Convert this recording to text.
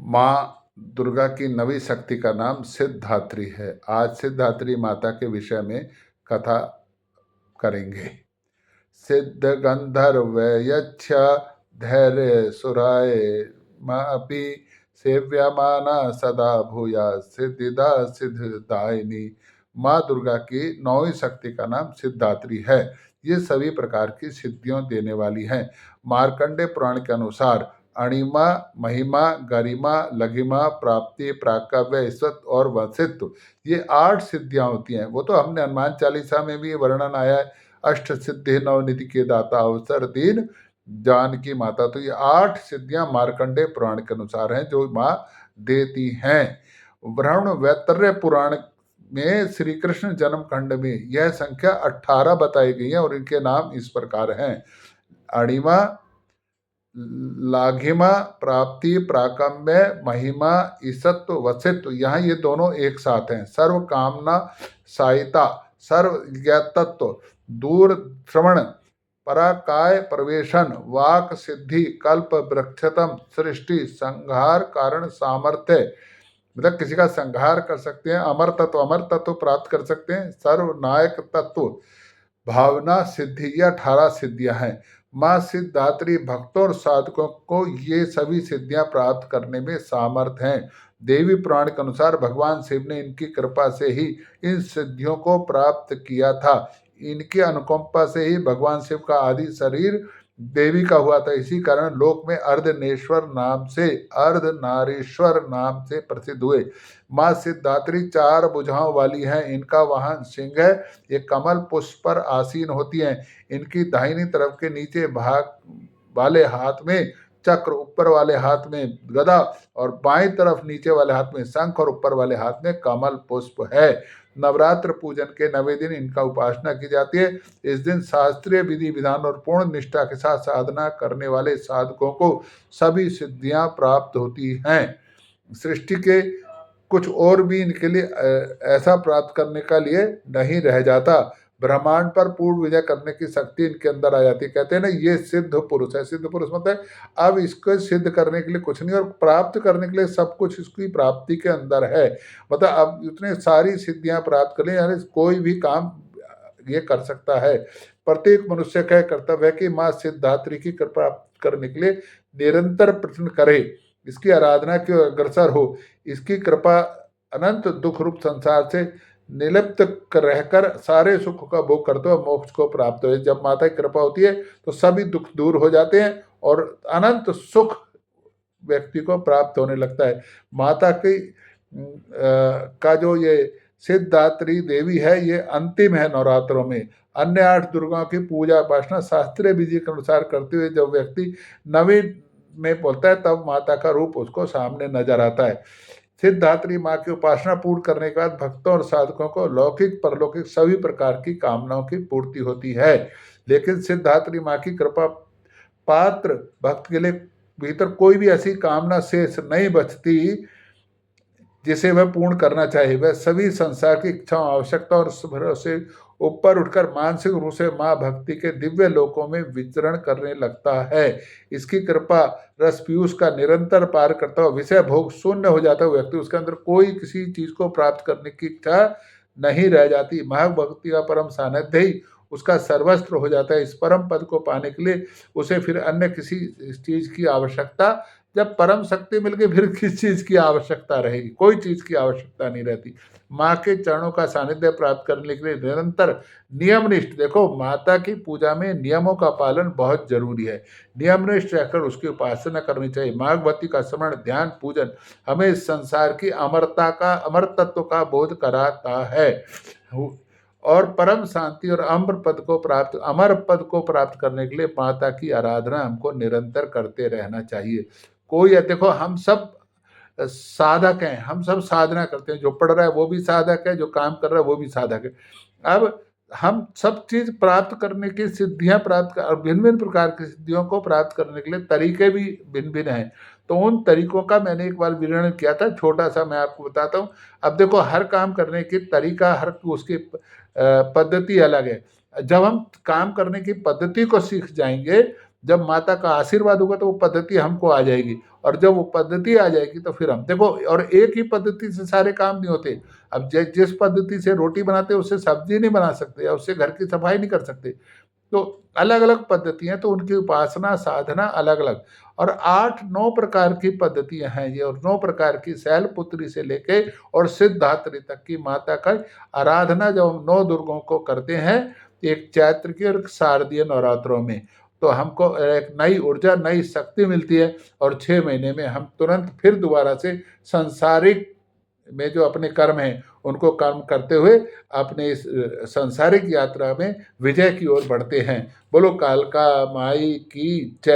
माँ दुर्गा की नवी शक्ति का नाम सिद्धात्री है। आज सिद्धात्री माता के विषय में कथा करेंगे। सिद्ध गंधर्व यक्ष धैर्य सुराय मापी सेव्यमाना सदा भूया सिद्धिदा सिद्धदायिनी। माँ दुर्गा की नौवीं शक्ति का नाम सिद्धात्री है। ये सभी प्रकार की सिद्धियों देने वाली हैं। मार्कंडे पुराण के अनुसार अणिमा, महिमा, गरिमा, लघिमा, प्राप्ति, प्राकव्य, ईश्वत और वंशित्व, ये 8 सिद्धियां होती हैं। वो तो हमने हनुमान चालीसा में भी वर्णन आया है, अष्ट सिद्धि नवनिधि के दाता अवसर दीन जानकी माता। तो ये 8 सिद्धियां मार्कंडे पुराण के अनुसार हैं जो माँ देती हैं। ब्रह्मण वैतर्य पुराण में श्री कृष्ण जन्म खंड में यह संख्या 18 बताई गई है और इनके नाम इस प्रकार हैं। अणिमा, लाघिमा, प्राप्ति, प्राकम्य, महिमा, ईसत्व, वसित्व, यहाँ ये दोनों एक साथ हैं। सर्व कामना सायिता, सर्व ज्ञातत्व, दूर श्रवण, पराकाय प्रवेशन, वाक सिद्धि, कल्प वृक्षतम, सृष्टि, संहार कारण सामर्थ्य, मतलब किसी का संहार कर सकते हैं, अमर तत्व प्राप्त कर सकते हैं, सर्वनायक तत्व, भावना सिद्धि, ये 18 सिद्धियां हैं। माँ सिद्धात्री भक्तों और साधकों को ये सभी सिद्धियां प्राप्त करने में सामर्थ हैं। देवी पुराण के अनुसार भगवान शिव ने इनकी कृपा से ही इन सिद्धियों को प्राप्त किया था। इनकी अनुकंपा से ही भगवान शिव का आदि शरीर देवी का हुआ था। इसी कारण लोक में अर्धनेश्वर नाम से, अर्धनारीश्वर नाम से प्रसिद्ध हुए। माँ सिद्धात्री 4 भुजाओं वाली हैं। इनका वाहन सिंह है। ये कमल पुष्प पर आसीन होती हैं। इनकी दाहिनी तरफ के नीचे भाग वाले हाथ में चक्र, ऊपर वाले हाथ में गदा और बाएं तरफ नीचे वाले हाथ में शंख और ऊपर वाले हाथ में कमल पुष्प है। नवरात्र पूजन के 9वें दिन इनका उपासना की जाती है। इस दिन शास्त्रीय विधि विधान और पूर्ण निष्ठा के साथ साधना करने वाले साधकों को सभी सिद्धियां प्राप्त होती हैं। सृष्टि के कुछ और भी इनके लिए ऐसा प्राप्त करने का लिए नहीं रह जाता। ब्रह्मांड पर पूर्ण विजय करने की शक्ति इनके अंदर आ जाती है। कहते हैं ना, ये सिद्ध पुरुष है। सिद्ध पुरुष मतलब अब इसको सिद्ध करने के लिए कुछ नहीं और प्राप्त करने के लिए सब कुछ इसकी प्राप्ति के अंदर है। मतलब अब इतने सारी सिद्धियां प्राप्त कर ले, यानी कोई भी काम ये कर सकता है। प्रत्येक मनुष्य का कर्तव्य है कि माँ सिद्धात्री की कृपा करने के लिए निरंतर प्रयत्न करे, इसकी आराधना की अग्रसर हो, इसकी कृपा अनंत दुख रूप संसार से निलिप्त रहकर सारे सुख का भोग करते हुए मोक्ष को प्राप्त हो। जब माता की कृपा होती है तो सभी दुख दूर हो जाते हैं और अनंत सुख व्यक्ति को प्राप्त होने लगता है। माता की का जो ये सिद्धात्री देवी है, ये अंतिम है नवरात्रों में। अन्य 8 दुर्गाओं की पूजा उपासना शास्त्रीय विधि के अनुसार करते हुए जब व्यक्ति नवीं में बोलता है तब माता का रूप उसको सामने नजर आता है। सिद्धात्री माँ की उपासना पूर्ण करने के बाद भक्तों और साधकों को लौकिक परलौकिक सभी प्रकार की कामनाओं की पूर्ति होती है। लेकिन सिद्धात्री माँ की कृपा पात्र भक्त के लिए भीतर कोई भी ऐसी कामना शेष नहीं बचती जिसे वह पूर्ण करना चाहे। वह सभी संसार की इच्छाओं, आवश्यकता और सुभर से ऊपर उठकर मानसिक रूप से माँ भक्ति के दिव्य लोकों में विचरण करने लगता है। इसकी कृपा रस पीयूष का निरंतर पार करता हुआ विषय भोग शून्य हो जाता हुआ व्यक्ति, उसके अंदर कोई किसी चीज को प्राप्त करने की इच्छा नहीं रह जाती। महा भक्ति का परम सानिध्य ही उसका सर्वस्त्र हो जाता है। इस परम पद को पाने के लिए उसे फिर अन्य किसी चीज की आवश्यकता, जब परम शक्ति मिल गई फिर किस चीज की आवश्यकता रहेगी? कोई चीज की आवश्यकता नहीं रहती। माँ के चरणों का सानिध्य प्राप्त करने के लिए निरंतर नियमनिष्ठ, देखो माता की पूजा में नियमों का पालन बहुत जरूरी है। नियमनिष्ठ रहकर उसकी उपासना करनी चाहिए। माँ भगवती का स्मरण, ध्यान, पूजन हमें इस संसार की अमरता का, अमर तत्व का बोध कराता है और परम शांति और अमर पद को प्राप्त करने के लिए माता की आराधना हमको निरंतर करते रहना चाहिए। कोई देखो, हम सब साधक हैं, हम सब साधना करते हैं। जो पढ़ रहा है वो भी साधक है, जो काम कर रहा है वो भी साधक है। अब हम सब चीज प्राप्त करने की सिद्धियां प्राप्त कर, भिन्न भिन्न प्रकार की सिद्धियों को प्राप्त करने के लिए तरीके भी भिन्न भिन्न हैं। तो उन तरीकों का मैंने एक बार विवरण किया था, छोटा सा मैं आपको बताता हूँ। अब देखो, हर काम करने की तरीका, हर उसकी पद्धति अलग है। जब हम काम करने की पद्धति को सीख जाएंगे, जब माता का आशीर्वाद होगा तो वो पद्धति हमको आ जाएगी, और जब वो पद्धति आ जाएगी तो फिर हम देखो, और एक ही पद्धति से सारे काम नहीं होते। अब जिस पद्धति से रोटी बनाते हैं उससे सब्जी नहीं बना सकते, या उससे घर की सफाई नहीं कर सकते। तो अलग अलग पद्धतियां, तो उनकी उपासना साधना अलग अलग, और 8-9 प्रकार की पद्धतियां हैं ये, और 9 प्रकार की शैलपुत्री से लेके और सिद्धात्री तक की माता का आराधना जब हम 9 दुर्गों को करते हैं, एक चैत्र की और एक शारदीय नवरात्रों में, तो हमको एक नई ऊर्जा नई शक्ति मिलती है, और 6 महीने में हम तुरंत फिर दोबारा से सांसारिक में जो अपने कर्म हैं उनको कर्म करते हुए अपने इस सांसारिक यात्रा में विजय की ओर बढ़ते हैं। बोलो कालका माई की जय।